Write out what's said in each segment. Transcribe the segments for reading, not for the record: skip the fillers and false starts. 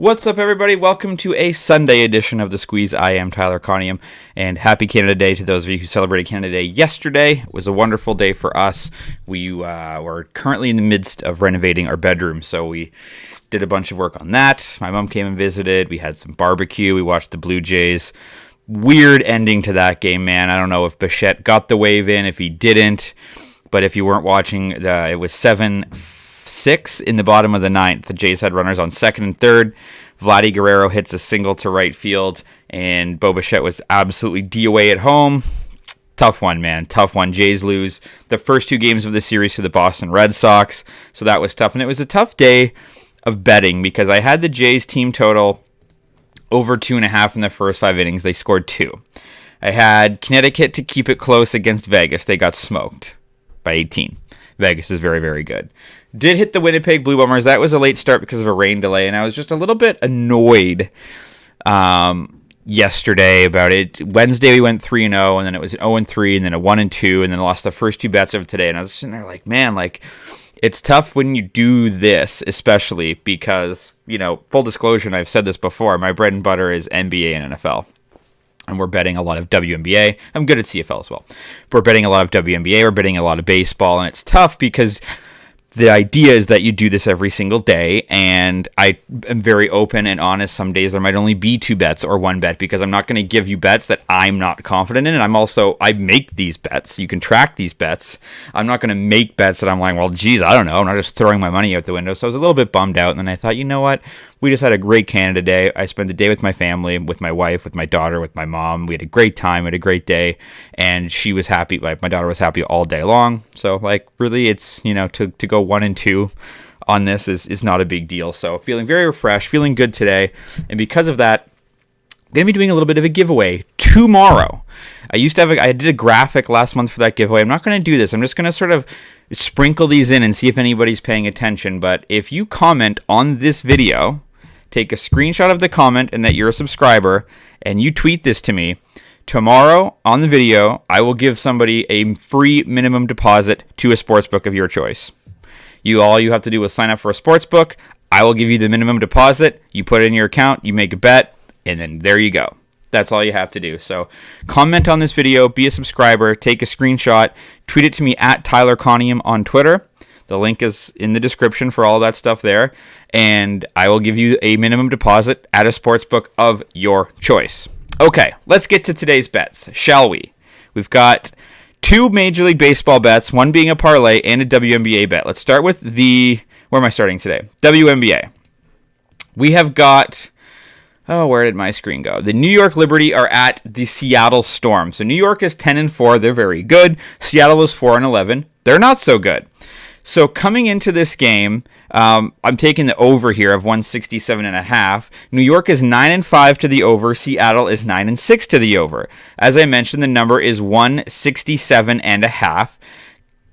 What's up, everybody? Welcome to a Sunday edition of The Squeeze. I am Tyler Conium, and happy Canada Day to those of you who celebrated Canada Day yesterday. It was a wonderful day for us. We were currently in the midst of renovating our bedroom, so we did a bunch of work on that. My mom came and visited. We had some barbecue. We watched the Blue Jays. Weird ending to that game, man. I don't know if Bichette got the wave in, if he didn't, but if you weren't watching, it was 7-6 in the bottom of the ninth. The Jays had runners on second and third. Vladdy Guerrero hits a single to right field, and Bo Bichette was absolutely DOA at home. Tough one, man. Tough one. Jays lose the first two games of the series to the Boston Red Sox, so that was tough. And it was a tough day of betting because I had the Jays team total over 2.5 in the first 5 innings. They scored 2. I had Connecticut to keep it close against Vegas. They got smoked by 18. Vegas is very, very good. Did hit the Winnipeg Blue Bombers. That was a late start because of a rain delay, and I was just a little bit annoyed yesterday about it. Wednesday we went 3-0, and then it was an 0-3, and then a 1-2, and then lost the first 2 bets of today. And I was sitting there like, man, like, it's tough when you do this, especially because, you know, full disclosure, and I've said this before, my bread and butter is NBA and NFL. And we're betting a lot of WNBA. I'm good at CFL as well. We're betting a lot of WNBA. We're betting a lot of baseball. And it's tough because the idea is that you do this every single day. And I am very open and honest. Some days there might only be 2 bets or 1 bet because I'm not going to give you bets that I'm not confident in. And I make these bets. You can track these bets. I'm not going to make bets that I'm like, well, geez, I don't know. I'm not just throwing my money out the window. So I was a little bit bummed out. And then I thought, you know what? We just had a great Canada Day. I spent the day with my family, with my wife, with my daughter, with my mom. We had a great time. We had a great day. And she was happy. Like, my daughter was happy all day long. So, like, really, it's, you know, to go 1-2 on this is not a big deal. So, feeling very refreshed, feeling good today. And because of that, I'm going to be doing a little bit of a giveaway tomorrow. I did a graphic last month for that giveaway. I'm not going to do this. I'm just going to sort of sprinkle these in and see if anybody's paying attention. But if you comment on this video, take a screenshot of the comment and that you're a subscriber, and you tweet this to me, tomorrow on the video, I will give somebody a free minimum deposit to a sportsbook of your choice. All you have to do is sign up for a sportsbook. I will give you the minimum deposit. You put it in your account, you make a bet, and then there you go. That's all you have to do. So comment on this video, be a subscriber, take a screenshot, tweet it to me at Tyler Conium on Twitter. The link is in the description for all that stuff there. And I will give you a minimum deposit at a sportsbook of your choice. Okay, let's get to today's bets, shall we? We've got 2 Major League Baseball bets, one being a parlay and a WNBA bet. Let's start with where am I starting today? WNBA. We have got, where did my screen go? The New York Liberty are at the Seattle Storm. So New York is 10-4. They're very good. Seattle is 4-11. They're not so good. So coming into this game, I'm taking the over here of 167.5. New York is 9-5 to the over. Seattle is 9-6 to the over. As I mentioned, the number is 167.5.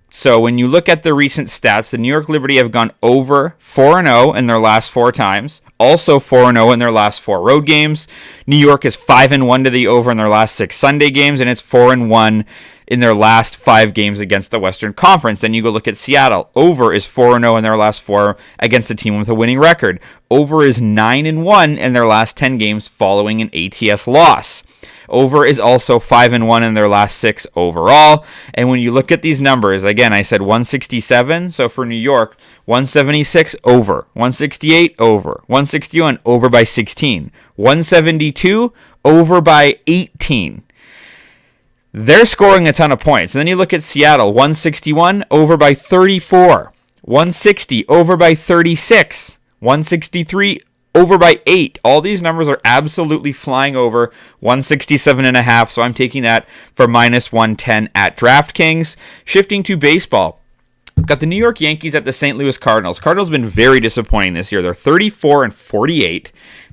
So when you look at the recent stats, the New York Liberty have gone over 4-0 in their last 4 times. Also 4-0 in their last 4 road games. New York is 5-1 to the over in their last 6 Sunday games, and it's 4-1 in their last 5 games against the Western Conference. Then you go look at Seattle. Over is 4-0 in their last 4 against a team with a winning record. Over is 9-1 in their last 10 games following an ATS loss. Over is also 5-1 in their last 6 overall. And when you look at these numbers, again, I said 167. So for New York, 176 over, 168 over, 161 over by 16, 172 over by 18. They're scoring a ton of points. And then you look at Seattle, 161 over by 34, 160 over by 36, 163 over by 8. All these numbers are absolutely flying over 167.5, so I'm taking that for minus 110 at DraftKings. Shifting to baseball. Got the New York Yankees at the St. Louis Cardinals. Cardinals have been very disappointing this year. They're 34-48.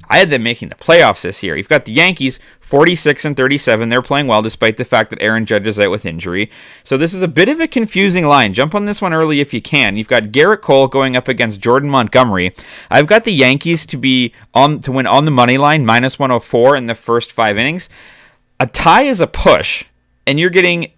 I had them making the playoffs this year. You've got the Yankees 46-37. They're playing well despite the fact that Aaron Judge is out with injury. So this is a bit of a confusing line. Jump on this one early if you can. You've got Gerrit Cole going up against Jordan Montgomery. I've got the Yankees to win on the money line, minus 104 in the first 5 innings. A tie is a push, and you're getting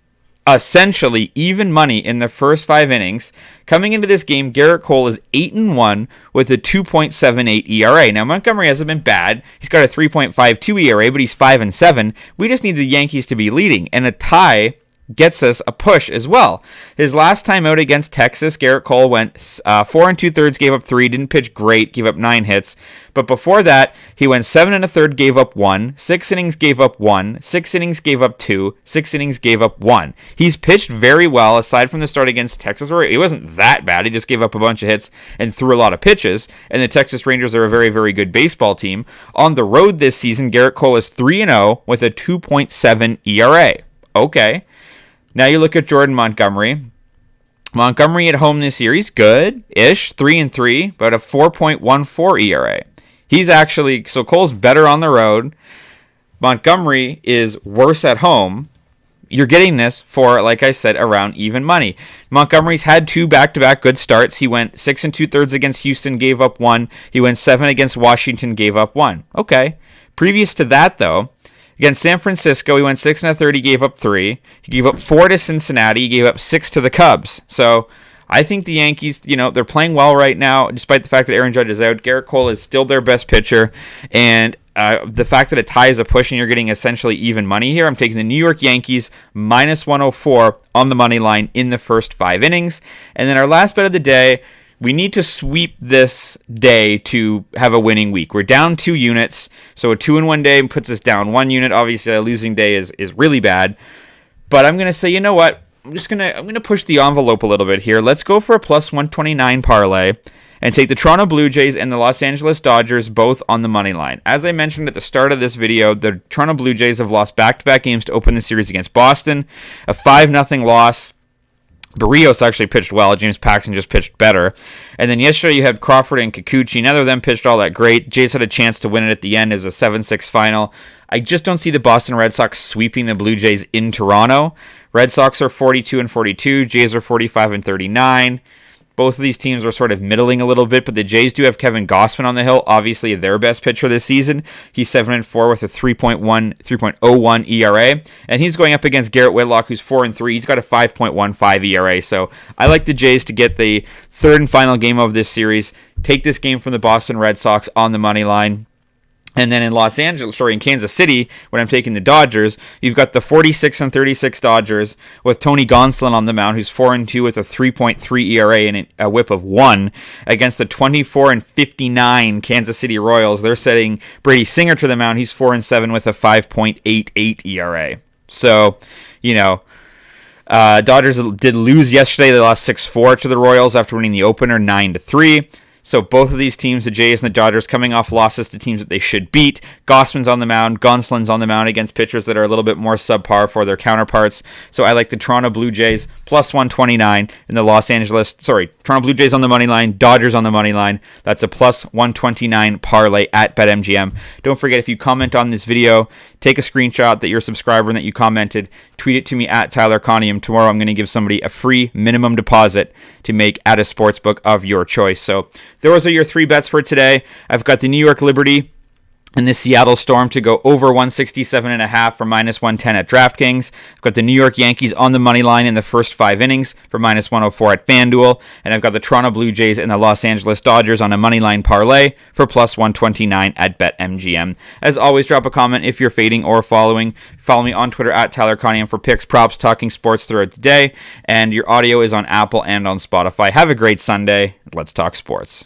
essentially even money in the first 5 innings. Coming into this game, Gerrit Cole is 8-1 with a 2.78 ERA. Now, Montgomery hasn't been bad. He's got a 3.52 ERA, but he's 5-7. We just need the Yankees to be leading, and a tie gets us a push as well. His last time out against Texas, Gerrit Cole went 4 2/3, gave up 3, didn't pitch great, gave up 9 hits. But before that, he went 7 1/3, gave up 1, 6 innings, gave up 1, 6 innings, gave up 2, 6 innings, gave up 1. He's pitched very well, aside from the start against Texas, where he wasn't that bad. He just gave up a bunch of hits and threw a lot of pitches. And the Texas Rangers are a very, very good baseball team. On the road this season, Gerrit Cole is 3-0 with a 2.7 ERA. Okay. Now you look at Jordan Montgomery. Montgomery at home this year, he's good-ish, 3-3, but a 4.14 ERA. He's actually, so Cole's better on the road. Montgomery is worse at home. You're getting this for, like I said, around even money. Montgomery's had 2 back-to-back good starts. He went 6 2/3 against Houston, gave up 1. He went 7 against Washington, gave up 1. Okay. Previous to that, though, against San Francisco, he went 6 1/3, he gave up 3. He gave up 4 to Cincinnati, he gave up 6 to the Cubs. So I think the Yankees, they're playing well right now, despite the fact that Aaron Judge is out. Gerrit Cole is still their best pitcher, and the fact that a tie is a push and you're getting essentially even money here, I'm taking the New York Yankees minus 104 on the money line in the first 5 innings. And then our last bet of the day, we need to sweep this day to have a winning week. We're down 2 units, so a 2-1 day puts us down 1 unit. Obviously, a losing day is really bad. But I'm going to say, you know what? I'm going to push the envelope a little bit here. Let's go for a plus 129 parlay and take the Toronto Blue Jays and the Los Angeles Dodgers both on the money line. As I mentioned at the start of this video, the Toronto Blue Jays have lost back-to-back games to open the series against Boston. A 5-0 loss. Barrios actually pitched well. James Paxton just pitched better. And then yesterday you had Crawford and Kikuchi. Neither of them pitched all that great. Jays had a chance to win it at the end as a 7-6 final. I just don't see the Boston Red Sox sweeping the Blue Jays in Toronto. Red Sox are 42-42. Jays are 45-39. Both of these teams are sort of middling a little bit, but the Jays do have Kevin Gausman on the hill, obviously their best pitcher this season. He's 7-4 with a 3.01 ERA, and he's going up against Garrett Whitlock, who's 4-3. He's got a 5.15 ERA, so I like the Jays to get the third and final game of this series. Take this game from the Boston Red Sox on the money line. And then in Kansas City, when I'm taking the Dodgers, you've got the 46-36 Dodgers with Tony Gonsolin on the mound, who's 4-2 with a 3.3 ERA and a whip of 1, against the 24-59 Kansas City Royals. They're setting Brady Singer to the mound. He's 4-7 with a 5.88 ERA. So, Dodgers did lose yesterday. They lost 6-4 to the Royals after winning the opener 9-3. So both of these teams, the Jays and the Dodgers, coming off losses to teams that they should beat. Gossman's on the mound. Gonsolin's on the mound against pitchers that are a little bit more subpar for their counterparts. So I like the Toronto Blue Jays plus 129 and the Toronto Blue Jays on the money line, Dodgers on the money line. That's a plus 129 parlay at BetMGM. Don't forget, if you comment on this video, take a screenshot that you're a subscriber and that you commented. Tweet it to me at Tyler Conium. Tomorrow I'm going to give somebody a free minimum deposit to make at a sportsbook of your choice. So those are your 3 bets for today. I've got the New York Liberty and the Seattle Storm to go over 167.5 for minus 110 at DraftKings. I've got the New York Yankees on the money line in the first 5 innings for minus 104 at FanDuel. And I've got the Toronto Blue Jays and the Los Angeles Dodgers on a money line parlay for plus 129 at BetMGM. As always, drop a comment if you're fading or following. Follow me on Twitter at Tyler Conium for picks, props, talking sports throughout the day. And your audio is on Apple and on Spotify. Have a great Sunday. Let's talk sports.